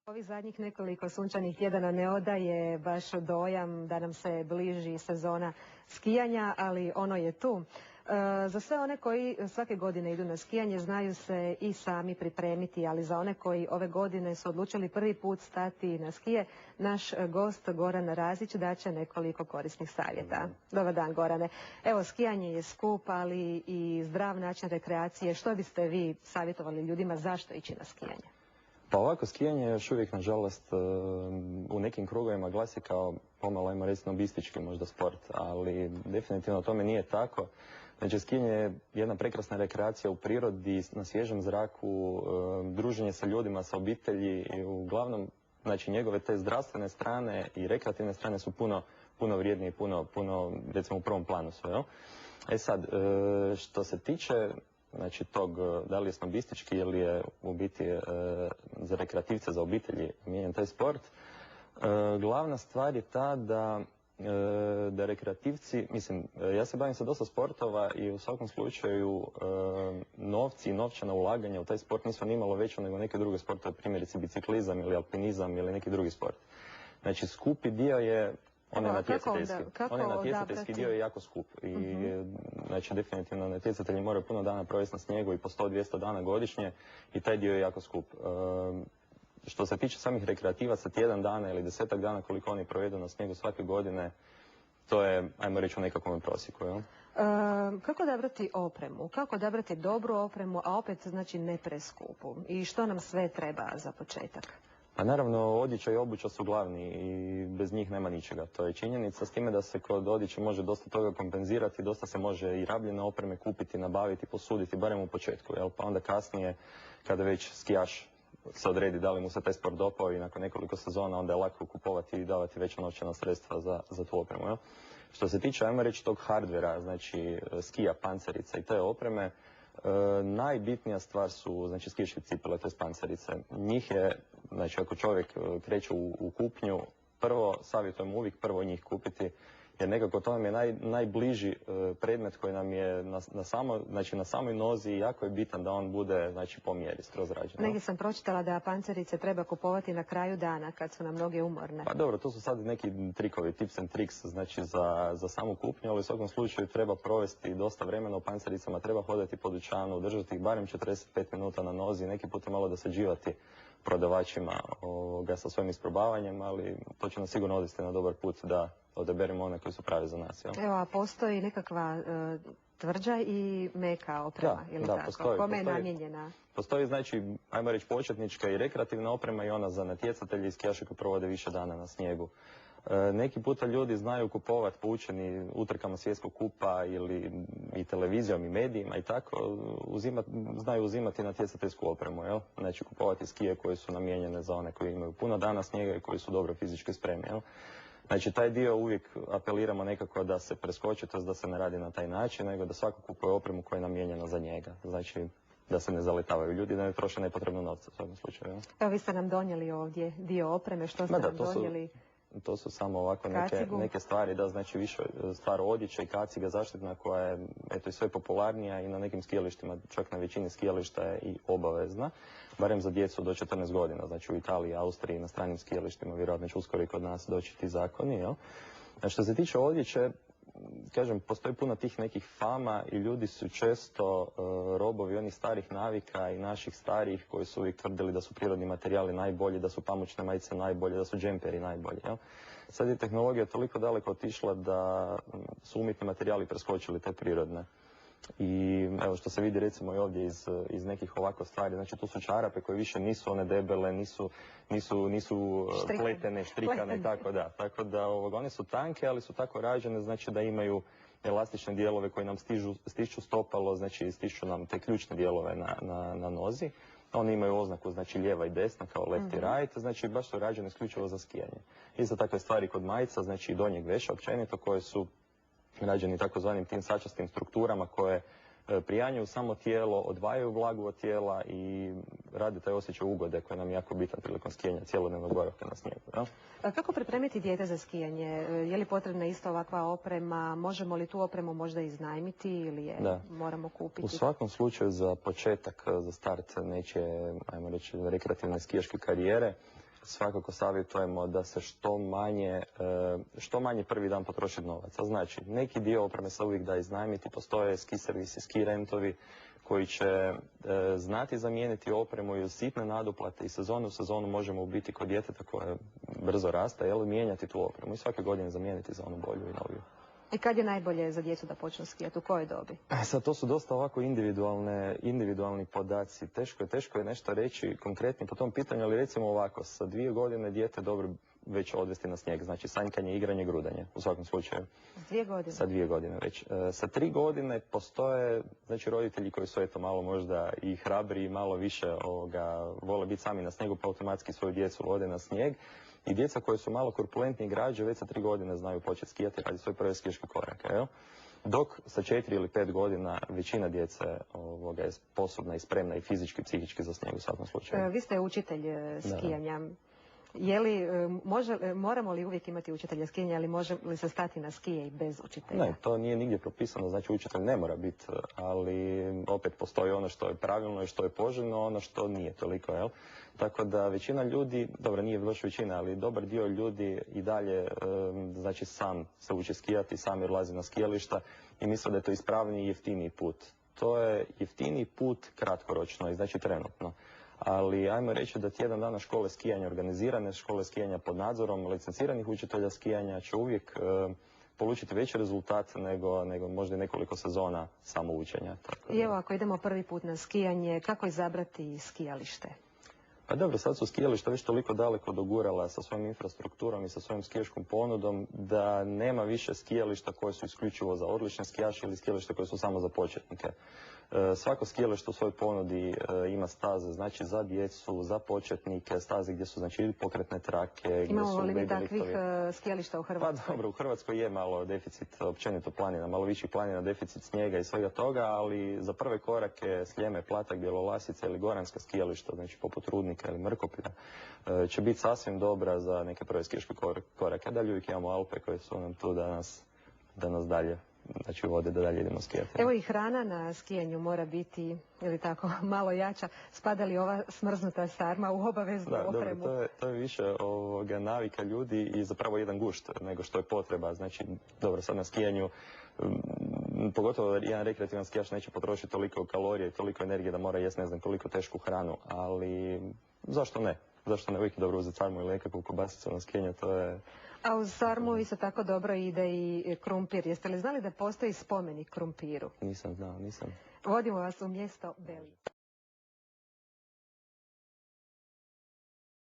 Ovih zadnjih nekoliko sunčanih tjedana ne odaje baš dojam da nam se bliži sezona skijanja, ali ono je tu. Za sve one koji svake godine idu na skijanje znaju se i sami pripremiti, ali za one koji ove godine su odlučili prvi put stati na skije, naš gost Goran Razić daće nekoliko korisnih savjeta. Dobar dan, Gorane. Evo, skijanje je skup, ali i zdrav način rekreacije. Što biste vi savjetovali ljudima, zašto ići na skijanje? Pa ovako, skijanje još uvijek, nažalost, u nekim krugovima glasi kao pomalo, ajmo reći, snobistički možda sport, ali definitivno tome nije tako. Znači, skijanje je jedna prekrasna rekreacija u prirodi, na svježem zraku, druženje sa ljudima, sa obitelji i uglavnom, znači, njegove te zdravstvene strane i rekreativne strane su puno vrijednije i puno, recimo, u prvom planu sve, jel? E sad, što se tiče znači tog, da li je snobistički ili je u biti za rekreativce, za obitelji mijenjan taj sport, glavna stvar je ta da rekreativci, mislim, ja se bavim sa dosta sportova i u svakom slučaju novci i novčana ulaganja u taj sport nisu nimalo veće nego neke druge sportove, primjerice biciklizam ili alpinizam ili neki drugi sport. Znači, skupi dio je onaj natjecateljski dio je jako skup i znači definitivno natjecatelji moraju puno dana provesti na snijegu i po 100-200 dana godišnje i taj dio je jako skup. Što se tiče samih rekreativaca, tjedan dana ili 10-ak dana koliko oni provedu na snijegu svake godine, to je, ajmo reći, u nekakvom prosjeku. Jel? Kako odabrati opremu? Kako odabrati dobru opremu, a opet znači ne preskupu? I što nam sve treba za početak? Pa naravno, odjeća i obuća su glavni i bez njih nema ničega. To je činjenica, s time da se kod odjeće može dosta toga kompenzirati, dosta se može i rabljene opreme kupiti, nabaviti, posuditi, barem u početku. Jel? Pa onda kasnije, kada već skijaš se odredi da li mu se taj sport dopao i nakon nekoliko sezona, onda je lako kupovati i davati veća novčana sredstva za tu opremu. Jel? Što se tiče, ajmo reći, tog hardvera, znači skija, pancerica i te opreme, najbitnija stvar su, znači, skijaške cipele, to je pancerice. Njih je, znači, ako čovjek kreće u kupnju, prvo savjetujem uvijek prvo njih kupiti, jer nekako to nam je najbliži predmet koji nam je na samoj nozi i jako je bitan da on bude, znači, po mjeri, skroz rađen. Negdje sam pročitala da pancerice treba kupovati na kraju dana, kad su nam noge umorne. Pa dobro, to su sad neki trikovi, tips and tricks, znači za samu kupnju, ali u svakom slučaju treba provesti dosta vremena u pancericama, treba hodati po dućanu, držati ih barem 45 minuta na nozi, neki put malo dosađivati prodavačima sa svojim isprobavanjem, ali to će nas sigurno odvesti na dobar put da odaberemo one koji su pravi za nas. Jel? Evo, a postoji nekakva tvrđa i meka oprema, ili tako? Postoji, kome je namijenjena? Postoji, znači, ajmo reći, početnička i rekreativna oprema i ona za natjecatelje i skijaše koji provode više dana na snijegu. Neki puta ljudi znaju kupovati, poučeni utrkama svjetskog kupa ili i televizijom i medijima i tako, znaju uzimati natjecateljsku opremu, jel? Znači, kupovati skije koje su namijenjene za one koji imaju puno dana snijega i koji su dobro fizički spremni, jel? Znači, taj dio uvijek apeliramo nekako da se preskoči, to da se ne radi na taj način, nego da svako kupuje opremu koja je namijenjena za njega. Znači, da se ne zaletavaju ljudi, da ne troše nepotrebno novca u svakom slučaju. Ja? Evo, vi ste nam donijeli ovdje dio opreme, što ste nam donijeli? To su samo ovako neke stvari, da, znači više stvar odjeća i kaciga zaštitna koja je, eto, i sve popularnija i na nekim skijalištima, čak na većini skijališta je i obavezna, barem za djecu do 14 godina, znači u Italiji, Austriji, na stranim skijalištima, vjerojatno će uskoro i kod nas doći ti zakoni, jel? Što se tiče odjeće, kažem, postoji puno tih nekih fama i ljudi su često robovi onih starih navika i naših starijih koji su uvijek tvrdili da su prirodni materijali najbolji, da su pamučne majice najbolje, da su džemperi najbolji. Jel? Sad je tehnologija toliko daleko otišla da su umjetni materijali preskočili te prirodne. I evo što se vidi recimo i ovdje iz nekih ovako stvari, znači tu su čarape koje više nisu one debele, nisu pletene, štrikane, tako da one su tanke, ali su tako rađene, znači da imaju elastične dijelove koji nam stišću stopalo, znači stišću nam te ključne dijelove na nozi. One imaju oznaku, znači lijeva i desna kao left i right, znači baš su rađene isključivo za skijanje. Isto takve stvari kod majica, znači i donjeg veša općenito, koje su rađeni takozvanim tim sačastim strukturama koje prijanjuju samo tijelo, odvajaju vlagu od tijela i rade taj osjećaj ugode koji nam je jako bitan prilikom skijanja, cjelodnevnog boravka na snijegu. Ja? Kako pripremiti dijete za skijanje? Je li potrebna isto ovakva oprema? Možemo li tu opremu možda iznajmiti ili je moramo kupiti? U svakom slučaju za početak, za start neće, ajmo reći, rekreativne skijaške karijere, svakako savjetujemo da se što manje prvi dan potrošiti novaca. Znači, neki dio opreme se uvijek da iznajmiti, postoje ski servisi, ski rentovi koji će znati zamijeniti opremu i uz sitne nadoplate i sezonu u sezonu možemo u biti kod djeteta koje brzo raste, mijenjati tu opremu i svake godine zamijeniti za onu bolju i noviju. I kad je najbolje za djecu da počnu skijati? U kojoj dobi? Sad, to su dosta ovako individualni podaci. Teško je nešto reći konkretni po tom pitanju, ali recimo ovako, sa 2 godine dijete dobro već odvesti na snijeg, znači sanjkanje, igranje, grudanje, u svakom slučaju. S 2 godine? Sa 2 godine već. Sa 3 godine postoje, znači, roditelji koji su eto malo možda i hrabri i malo više vole biti sami na snijegu, pa automatski svoju djecu vode na snijeg. I djeca koji su malo korpulentni igrači već sa 3 godine znaju početi skijati, radi svoje prve skijaške korake. Dok sa 4 ili 5 godina većina djece je sposobna i spremna i fizički i psihički za snijeg u svakom slučaju. Vi ste učitelj skijanja. Moramo li uvijek imati učitelja skijanja, ali može li se stati na skije i bez učitelja? Ne, to nije nigdje propisano, znači učitelj ne mora biti, ali opet postoji ono što je pravilno i što je poželjno, ono što nije toliko, Tako da većina ljudi, dobro nije baš većina, ali dobar dio ljudi i dalje, znači sam se uči skijati, sam odlazi na skijališta i misle da je to ispravniji i jeftiniji put. To je jeftiniji put kratkoročno i znači trenutno. Ali ajmo reći da tjedan dana škole skijanja, organizirane škole skijanja pod nadzorom licenciranih učitelja skijanja će uvijek polučiti veći rezultat nego možda nekoliko sezona samoučenja. I evo, ako idemo prvi put na skijanje, kako izabrati skijalište? Pa dobro, sad su skijališta već toliko daleko dogurala sa svojom infrastrukturom i sa svojom skijaškom ponudom da nema više skijališta koje su isključivo za odlične skijaše ili skijališta koje su samo za početnike. Svako skijalište u svojoj ponudi ima staze, znači za djecu, za početnike, staze gdje su znači pokretne trake. Imamo li mi takvih skijališta u Hrvatskoj? Pa dobro, u Hrvatskoj je malo deficit općenito planina, malo viših planina, deficit snijega i svega toga, ali za prve korake Sljeme, Platak, Bjelolasica ili goranska skijališta, znači poput Rudnika ili Mrkoplja, će biti sasvim dobra za neke prve skijaške korake. Dalje uvijek imamo Alpe koje su nam tu da nas dalje, znači vode da dalje idemo skijati. Evo i hrana na skijanju mora biti, ili tako, malo jača. Spada li ova smrznuta sarma u obaveznu opremu? Dobro, to je više navika ljudi i zapravo jedan gušt nego što je potreba. Znači, dobro, sad na skijanju, pogotovo jedan rekreativan skijaš neće potrošiti toliko kalorije i toliko energije da mora jesti ne znam koliko tešku hranu, ali zašto ne? Zašto ne? Uvijek je dobro uzeti sarmu ili nekakvu kobasicu na skijanje, to je... A uz sarmu isto tako dobro ide i krumpir. Jeste li znali da postoji spomenik krumpiru? Nisam znao, nisam. Vodimo vas u mjesto Beli.